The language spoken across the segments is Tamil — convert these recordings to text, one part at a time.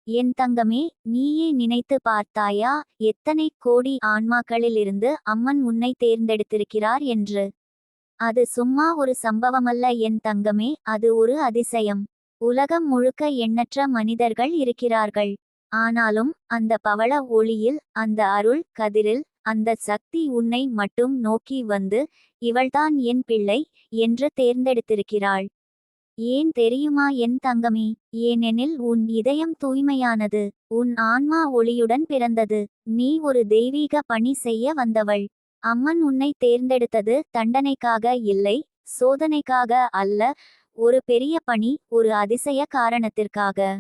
என் தங்கமே, நீயே நினைத்து பார்த்தாயா, எத்தனை கோடி ஆன்மாக்களிலிருந்து அம்மன் உன்னை தேர்ந்தெடுத்திருக்கிறார் என்று? அது சும்மா ஒரு சம்பவமல்ல என் தங்கமே, அது ஒரு அதிசயம். உலகம் முழுக்க எண்ணற்ற மனிதர்கள் இருக்கிறார்கள். ஆனாலும் அந்த பவள ஒளியில், அந்த அருள் கதிரில், அந்த சக்தி உன்னை மட்டும் நோக்கி வந்து, இவள்தான் என் பிள்ளை என்று தேர்ந்தெடுத்திருக்கிறாள். ஏன் தெரியுமா என் தங்கமே? ஏனெனில் உன் இதயம் தூய்மையானது. உன் ஆன்மா ஒளியுடன் பிறந்தது. நீ ஒரு தெய்வீக பணி செய்ய வந்தவள். அம்மன் உன்னை தேர்ந்தெடுத்தது தண்டனைக்காக இல்லை, சோதனைக்காக அல்ல, ஒரு பெரிய பணி, ஒரு அதிசய காரணத்திற்காக.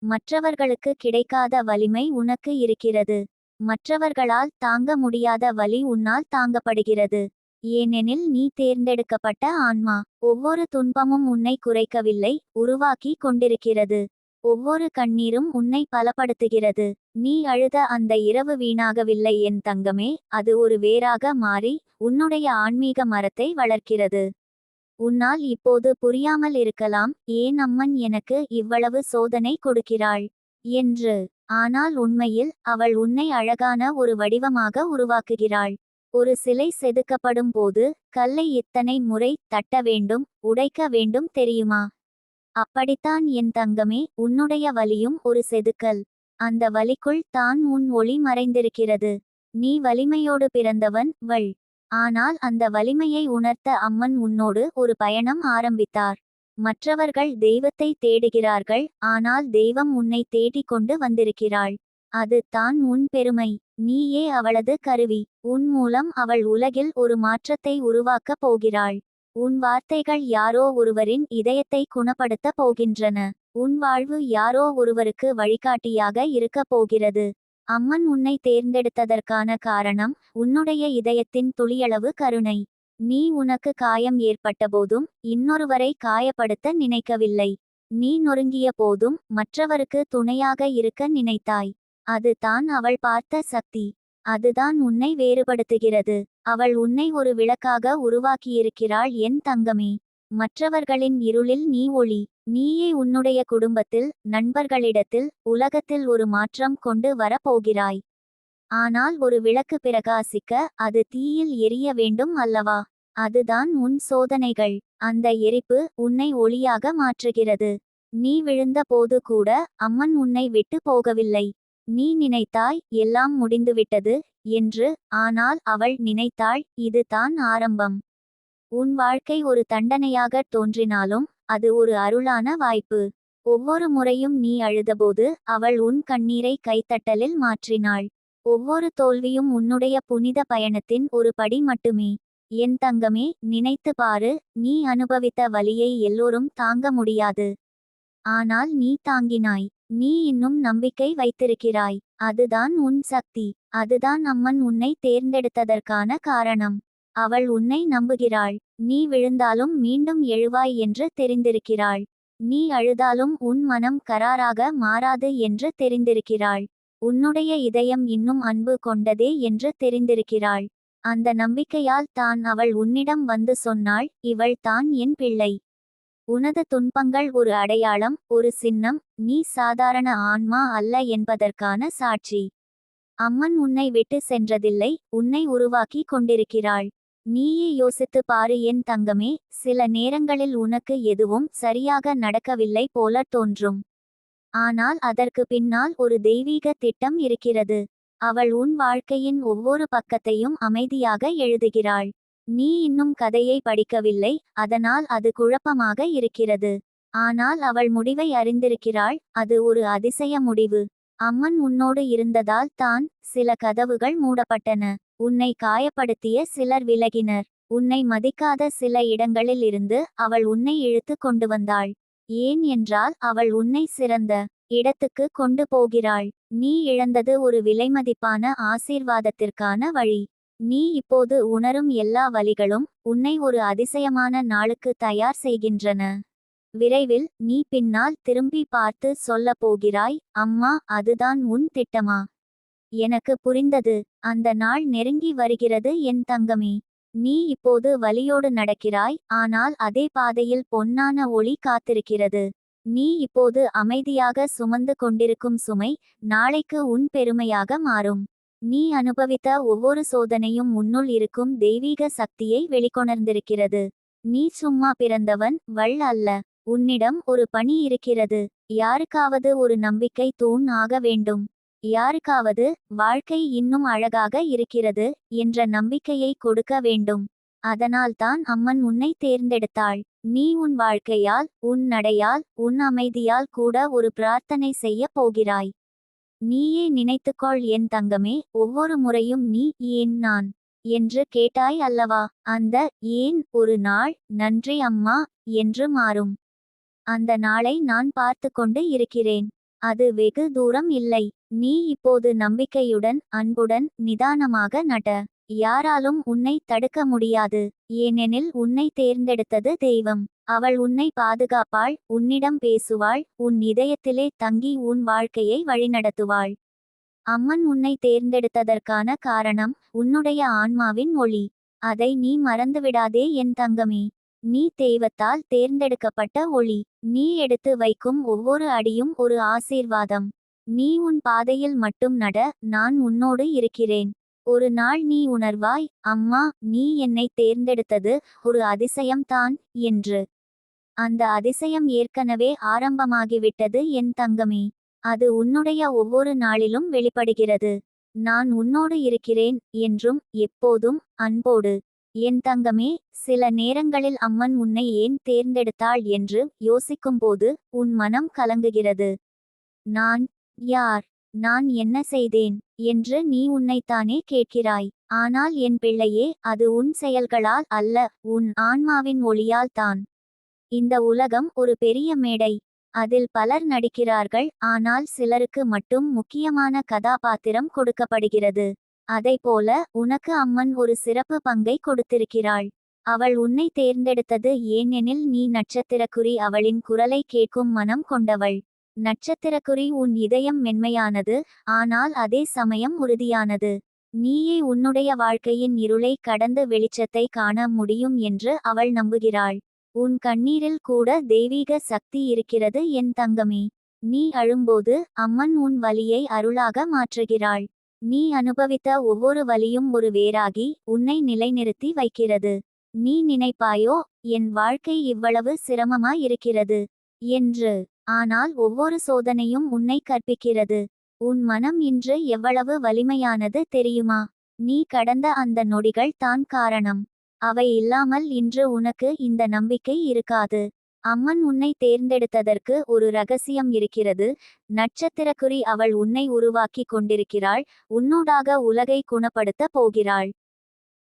மற்றவர்களுக்கு கிடைக்காத வலிமை உனக்கு இருக்கிறது. மற்றவர்களால் தாங்க முடியாத வலி உன்னால் தாங்கப்படுகிறது. ஏனெனில் நீ தேர்ந்தெடுக்கப்பட்ட ஆன்மா. ஒவ்வொரு துன்பமும் உன்னை குறைக்கவில்லை, உருவாக்கி கொண்டிருக்கிறது. ஒவ்வொரு கண்ணீரும் உன்னை பலப்படுத்துகிறது. நீ அழுத அந்த இரவு வீணாகவில்லை என் தங்கமே, அது ஒரு வேராக மாறி உன்னுடைய ஆன்மீக மரத்தை வளர்க்கிறது. உன்னால் இப்போது புரியாமல் இருக்கலாம், ஏன் அம்மன் எனக்கு இவ்வளவு சோதனை கொடுக்கிறாள் என்று. ஆனால் உண்மையில் அவள் உன்னை அழகான ஒரு வடிவமாக உருவாக்குகிறாள். ஒரு சிலை செதுக்கப்படும் போது கல்லை இத்தனை முறை தட்ட வேண்டும், உடைக்க வேண்டும் தெரியுமா? அப்படித்தான் என் தங்கமே, உன்னுடைய வலியும் ஒரு செதுக்கல். அந்த வலிக்குள் தான் உன் ஒளி மறைந்திருக்கிறது. நீ வலிமையோடு பிறந்தவன் வள். ஆனால் அந்த வலிமையை உணர்த்த அம்மன் உன்னோடு ஒரு பயணம் ஆரம்பித்தார். மற்றவர்கள் தெய்வத்தை தேடுகிறார்கள், ஆனால் தெய்வம் உன்னை தேடிக் கொண்டு வந்திருக்கிறாள். அது தான் உன் பெருமை. நீயே அவளது கருவி. உன் மூலம் அவள் உலகில் ஒரு மாற்றத்தை உருவாக்கப் போகிறாள். உன் வார்த்தைகள் யாரோ ஒருவரின் இதயத்தை குணப்படுத்த போகின்றன. உன் வாழ்வு யாரோ ஒருவருக்கு வழிகாட்டியாக இருக்கப் போகிறது. அம்மன் உன்னை தேர்ந்தெடுத்ததற்கான காரணம் உன்னுடைய இதயத்தின் துளியளவு கருணை. நீ உனக்கு காயம் ஏற்பட்டபோதும் இன்னொருவரை காயப்படுத்த நினைக்கவில்லை. நீ நொறுங்கிய போதும் மற்றவருக்கு துணையாக இருக்க நினைத்தாய். அது தான் அவள் பார்த்த சக்தி. அதுதான் உன்னை வேறுபடுத்துகிறது. அவள் உன்னை ஒரு விளக்காக உருவாக்கியிருக்கிறாள் என் தங்கமே. மற்றவர்களின் இருளில் நீ ஒளி. நீயே உன்னுடைய குடும்பத்தில், நண்பர்களிடத்தில், உலகத்தில் ஒரு மாற்றம் கொண்டு வர போகிறாய். ஆனால் ஒரு விளக்கு பிரகாசிக்க அது தீயில் எரிய வேண்டும் அல்லவா? அதுதான் உன் சோதனைகள். அந்த எரிப்பு உன்னை ஒளியாக மாற்றுகிறது. நீ விழுந்த போது கூட அம்மன் உன்னை விட்டு போகவில்லை. நீ நினைத்தாய் எல்லாம் முடிந்துவிட்டது என்று, ஆனால் அவள் நினைத்தாள் இது தான் ஆரம்பம். உன் வாழ்க்கை ஒரு தண்டனையாக தோன்றினாலும் அது ஒரு அருளான வாய்ப்பு. ஒவ்வொரு முறையும் நீ அழுதபோது அவள் உன் கண்ணீரை கைத்தட்டலில் மாற்றினாள். ஒவ்வொரு தோல்வியும் உன்னுடைய புனித பயணத்தின் ஒரு படி மட்டுமே. என் தங்கமே, நினைத்து பாரு, நீ அனுபவித்த வலியை எல்லோரும் தாங்க முடியாது. ஆனால் நீ தாங்கினாய். நீ இன்னும் நம்பிக்கை வைத்திருக்கிறாய். அதுதான் உன் சக்தி. அதுதான் அம்மன் உன்னை தேர்ந்தெடுத்ததற்கான காரணம். அவள் உன்னை நம்புகிறாள். நீ விழுந்தாலும் மீண்டும் எழுவாய் என்று தெரிந்திருக்கிறாள். நீ அழுதாலும் உன் மனம் கராராக மாறாது என்று தெரிந்திருக்கிறாள். உன்னுடைய இதயம் இன்னும் அன்பு கொண்டதே என்று தெரிந்திருக்கிறாள். அந்த நம்பிக்கையால் தான் அவள் உன்னிடம் வந்து சொன்னாள், இவள் தான் என் பிள்ளை. உனது துன்பங்கள் ஒரு அடையாளம், ஒரு சின்னம், நீ சாதாரண ஆன்மா அல்ல என்பதற்கான சாட்சி. அம்மன் உன்னை விட்டு சென்றதில்லை, உன்னை உருவாக்கி கொண்டிருக்கிறாள். நீயே யோசித்து பாரு என் தங்கமே, சில நேரங்களில் உனக்கு எதுவும் சரியாக நடக்கவில்லை போல தோன்றும். ஆனால் அதற்கு பின்னால் ஒரு தெய்வீக திட்டம் இருக்கிறது. அவள் உன் வாழ்க்கையின் ஒவ்வொரு பக்கத்தையும் அமைதியாக எழுதுகிறாள். நீ இன்னும் கதையை படிக்கவில்லை, அதனால் அது குழப்பமாக இருக்கிறது. ஆனால் அவள் முடிவை அறிந்திருக்கிறாள், அது ஒரு அதிசய முடிவு. அம்மன் உன்னோடு இருந்ததால் தான் சில கதவுகள் மூடப்பட்டன. உன்னை காயப்படுத்திய சிலர் விலகினர். உன்னை மதிக்காத சில இடங்களில் இருந்து அவள் உன்னை இழுத்து கொண்டு வந்தாள். ஏன் என்றால் அவள் உன்னை சிறந்த இடத்துக்கு கொண்டு போகிறாள். நீ இழந்தது ஒரு விலைமதிப்பான ஆசீர்வாதத்திற்கான வழி. நீ இப்போது உணரும் எல்லா வலிகளும் உன்னை ஒரு அதிசயமான நாளுக்கு தயார் செய்கின்றன. விரைவில் நீ பின்னால் திரும்பி பார்த்து சொல்ல போகிறாய், அம்மா, அதுதான் உன் திட்டமா? எனக்கு புரிந்தது. அந்த நாள் நெருங்கி வருகிறது என் தங்கமே. நீ இப்போது வலியோடு நடக்கிறாய், ஆனால் அதே பாதையில் பொன்னான ஒளி காத்திருக்கிறது. நீ இப்போது அமைதியாக சுமந்து கொண்டிருக்கும் சுமை நாளைக்கு உன் பெருமையாக மாறும். நீ அனுபவித்த ஒவ்வொரு சோதனையும் உன்னுள் இருக்கும் தெய்வீக சக்தியை வெளிக்கொணர்ந்திருக்கிறது. நீ சும்மா பிறந்தவன் வள் அல்ல. உன்னிடம் ஒரு பணி இருக்கிறது. யாருக்காவது ஒரு நம்பிக்கை தூண் ஆக வேண்டும். யாருக்காவது வாழ்க்கை இன்னும் அழகாக இருக்கிறது என்ற நம்பிக்கையை கொடுக்க வேண்டும். அதனால்தான் அம்மன் உன்னை தேர்ந்தெடுத்தாள். நீ உன் வாழ்க்கையால், உன் நடையால், உன் அமைதியால் கூட ஒரு பிரார்த்தனை செய்ய போகிறாய். நீயே நினைத்துக்கொள் என் தங்கமே, ஒவ்வொரு முறையும் நீ ஏன் நான் என்று கேட்டாய் அல்லவா, அந்த ஏன் ஒரு நாள் நன்றி அம்மா என்று மாறும். அந்த நாளை நான் பார்த்து கொண்டு இருக்கிறேன். அது வெகு தூரம் இல்லை. நீ இப்போது நம்பிக்கையுடன், அன்புடன், நிதானமாக நட. யாராலும் உன்னை தடுக்க முடியாது. ஏனெனில் உன்னை தேர்ந்தெடுத்தது தெய்வம். அவள் உன்னை பாதுகாப்பாள், உன்னிடம் பேசுவாள், உன் இதயத்திலே தங்கி உன் வாழ்க்கையை வழிநடத்துவாள். அம்மன் உன்னை தேர்ந்தெடுத்ததற்கான காரணம் உன்னுடைய ஆன்மாவின் ஒளி. அதை நீ மறந்துவிடாதே என் தங்கமே. நீ தெய்வத்தால் தேர்ந்தெடுக்கப்பட்ட ஒளி. நீ எடுத்து வைக்கும் ஒவ்வொரு அடியும் ஒரு ஆசீர்வாதம். நீ உன் பாதையில் மட்டும் நட, நான் உன்னோடு இருக்கிறேன். ஒரு நாள் நீ உணர்வாய், அம்மா, நீ என்னை தேர்ந்தெடுத்தது ஒரு அதிசயம்தான் என்று. அந்த அதிசயம் ஏற்கனவே ஆரம்பமாகிவிட்டது என் தங்கமே. அது உன்னுடைய ஒவ்வொரு நாளிலும் வெளிப்படுகிறது. நான் உன்னோடு இருக்கிறேன் என்றும், எப்போதும், அன்போடு. என் தங்கமே, சில நேரங்களில் அம்மன் உன்னை ஏன் தேர்ந்தெடுத்தாள் என்று யோசிக்கும்போது உன் மனம் கலங்குகிறது. நான் யார், நான் என்ன செய்தேன் என்று நீ உன்னைத்தானே கேட்கிறாய். ஆனால் என் பிள்ளையே, அது உன் செயல்களால் அல்ல, உன் ஆன்மாவின் ஒளியால் தான். இந்த உலகம் ஒரு பெரிய மேடை. அதில் பலர் நடிக்கிறார்கள், ஆனால் சிலருக்கு மட்டும் முக்கியமான கதாபாத்திரம் கொடுக்கப்படுகிறது. அதைப்போல உனக்கு அம்மன் ஒரு சிறப்பு பங்கை கொடுத்திருக்கிறாள். அவள் உன்னை தேர்ந்தெடுத்தது ஏனெனில் நீ நட்சத்திரக்குறி. அவளின் குரலை கேட்கும் மனம் கொண்டவள். நட்சத்திரக்குறி. உன் இதயம் மென்மையானது, ஆனால் அதே சமயம் உறுதியானது. நீயே உன்னுடைய வாழ்க்கையின் இருளை கடந்து வெளிச்சத்தை காண முடியும் என்று அவள் நம்புகிறாள். உன் கண்ணீரில் கூட தெய்வீக சக்தி இருக்கிறது என் தங்கமே. நீ அழும்போது அம்மன் உன் வலியை அருளாக மாற்றுகிறாள். நீ அனுபவித்த ஒவ்வொரு வலியும் ஒரு வேராகி உன்னை நிலைநிறுத்தி வைக்கிறது. நீ நினைப்பாயோ, என் வாழ்க்கை இவ்வளவு சிரமமாயிருக்கிறது என்று. ஆனால் ஒவ்வொரு சோதனையும் உன்னை கற்பிக்கிறது. உன் மனம் இன்று எவ்வளவு வலிமையானது தெரியுமா? நீ கடந்த அந்த நொடிகள் தான் காரணம். அவை இல்லாமல் இன்று உனக்கு இந்த நம்பிக்கை இருக்காது. அம்மன் உன்னை தேர்ந்தெடுத்ததற்கு ஒரு ரகசியம் இருக்கிறது. நட்சத்திரக்குறி. அவள் உன்னை உருவாக்கி கொண்டிருக்கிறாள். உன்னூடாக உலகை குணப்படுத்த போகிறாள்.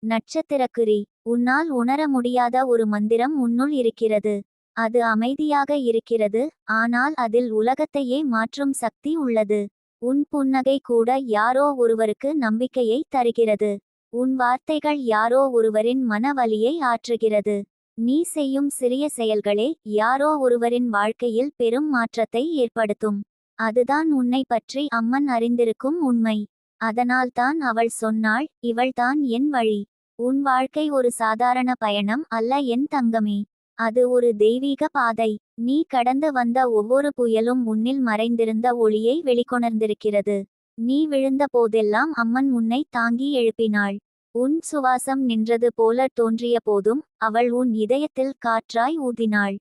நட்சத்திரக்குறி. உன்னால் உணர முடியாத ஒரு மந்திரம் உன்னுள் இருக்கிறது. அது அமைதியாக இருக்கிறது, ஆனால் அதில் உலகத்தையே மாற்றும் சக்தி உள்ளது. உன் புன்னகை கூட யாரோ ஒருவருக்கு நம்பிக்கையை தருகிறது. உன் வார்த்தைகள் யாரோ ஒருவரின் மனவலியை ஆற்றுகிறது. நீ செய்யும் சிறிய செயல்களே யாரோ ஒருவரின் வாழ்க்கையில் பெரும் மாற்றத்தை ஏற்படுத்தும். அதுதான் உன்னை பற்றி அம்மன் அறிந்திருக்கும் உண்மை. அதனால்தான் அவள் சொன்னாள், இவள்தான் என் வழி. உன் வாழ்க்கை ஒரு சாதாரண பயணம் அல்ல என் தங்கமே. அது ஒரு தெய்வீக பாதை. நீ கடந்து வந்த ஒவ்வொரு புயலும் உன்னில் மறைந்திருந்த ஒளியை வெளிக்கொணர்ந்திருக்கிறது. நீ விழுந்த போதெல்லாம் அம்மன் உன்னை தாங்கி எழுப்பினாள். உன் சுவாசம் நின்றது போல தோன்றிய போதும் அவள் உன் இதயத்தில் காற்றாய் ஊதினாள்.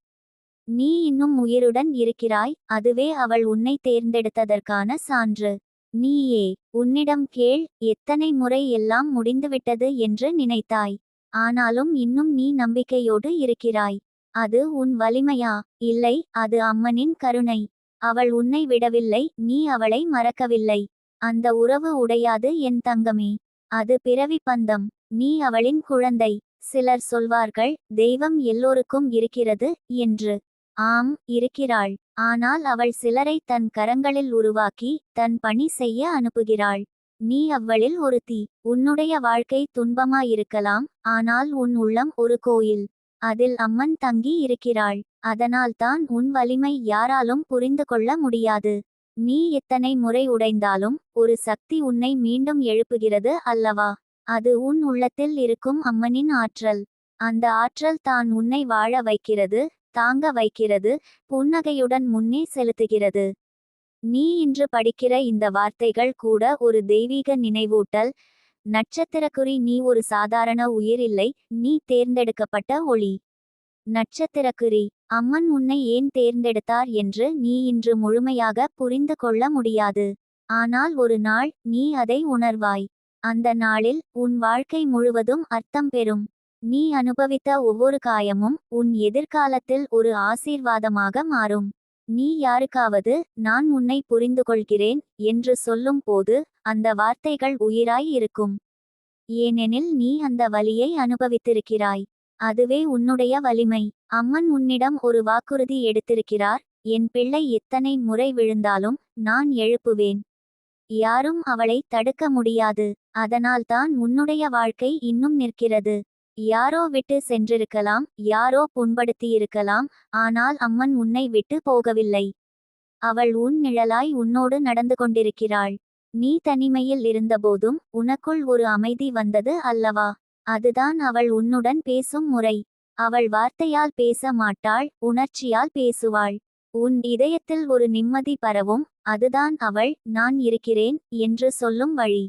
நீ இன்னும் உயிருடன் இருக்கிறாய், அதுவே அவள் உன்னை தேர்ந்தெடுத்ததற்கான சான்று. நீயே உன்னிடம் கேள், எத்தனை முறை எல்லாம் முடிந்துவிட்டது என்று நினைத்தாய். ஆனாலும் இன்னும் நீ நம்பிக்கையோடு இருக்கிறாய். அது உன் வலிமையா? இல்லை, அது அம்மனின் கருணை. அவள் உன்னை விடவில்லை, நீ அவளை மறக்கவில்லை. அந்த உறவு உடையாது என் தங்கமே. அது பிறவி பந்தம். நீ அவளின் குழந்தை. சிலர் சொல்வார்கள், தெய்வம் எல்லோருக்கும் இருக்கிறது என்று. ஆம், இருக்கிறாள். ஆனால் அவள் சிலரை தன் கரங்களில் உருவாக்கி தன் பணி செய்ய அனுப்புகிறாள். நீ அவ்வளில் ஒருத்தி. உன்னுடைய வாழ்க்கை துன்பமாயிருக்கலாம், ஆனால் உன் உள்ளம் ஒரு கோயில். அதில் அம்மன் தங்கி இருக்கிறாள். அதனால்தான் உன் வலிமை யாராலும் புரிந்து கொள்ள முடியாது. நீ எத்தனை முறை உடைந்தாலும் ஒரு சக்தி உன்னை மீண்டும் எழுப்புகிறது அல்லவா? அது உன் உள்ளத்தில் இருக்கும் அம்மனின் ஆற்றல். அந்த ஆற்றல் தான் உன்னை வாழ வைக்கிறது. தாங்க வைக்கிறது, புன்னகையுடன் முன்னே செலுத்துகிறது. நீ இன்று படிக்கிற இந்த வார்த்தைகள் கூட ஒரு தெய்வீக நினைவூட்டல். நட்சத்திரக்குறி, நீ ஒரு சாதாரண உயிர் இல்லை, நீ தேர்ந்தெடுக்கப்பட்ட ஒளி. நட்சத்திரக்குறி, அம்மன் உன்னை ஏன் தேர்ந்தெடுத்தார் என்று நீ இன்று முழுமையாக புரிந்து கொள்ள முடியாது. ஆனால் ஒரு நாள் நீ அதை உணர்வாய். அந்த நாளில் உன் வாழ்க்கை முழுவதும் அர்த்தம் பெறும். நீ அனுபவித்த ஒவ்வொரு காயமும் உன் எதிர்காலத்தில் ஒரு ஆசீர்வாதமாக மாறும். நீ யாருக்காவது நான் உன்னை புரிந்துகொள்கிறேன் என்று சொல்லும் போது அந்த வார்த்தைகள் உயிராய் இருக்கும். ஏனெனில் நீ அந்த வலியை அனுபவித்திருக்கிறாய். அதுவே உன்னுடைய வலிமை. அம்மன் உன்னிடம் ஒரு வாக்குறுதி எடுத்திருக்கிறார். என் பிள்ளை எத்தனை முறை விழுந்தாலும் நான் எழுப்புவேன். யாரும் அவளை தடுக்க முடியாது. அதனால்தான் உன்னுடைய வாழ்க்கை இன்னும் நிற்கிறது. யாரோ விட்டு சென்றிருக்கலாம், யாரோ புண்படுத்தியிருக்கலாம், ஆனால் அம்மன் உன்னை விட்டு போகவில்லை. அவள் உன் நிழலாய் உன்னோடு நடந்து கொண்டிருக்கிறாள். நீ தனிமையில் இருந்தபோதும் உனக்குள் ஒரு அமைதி வந்தது அல்லவா? அதுதான் அவள் உன்னுடன் பேசும் முறை. அவள் வார்த்தையால் பேச மாட்டாள், உணர்ச்சியால் பேசுவாள். உன் இதயத்தில் ஒரு நிம்மதி பரவும். அதுதான் அவள் நான் இருக்கிறேன் என்று சொல்லும் வழி.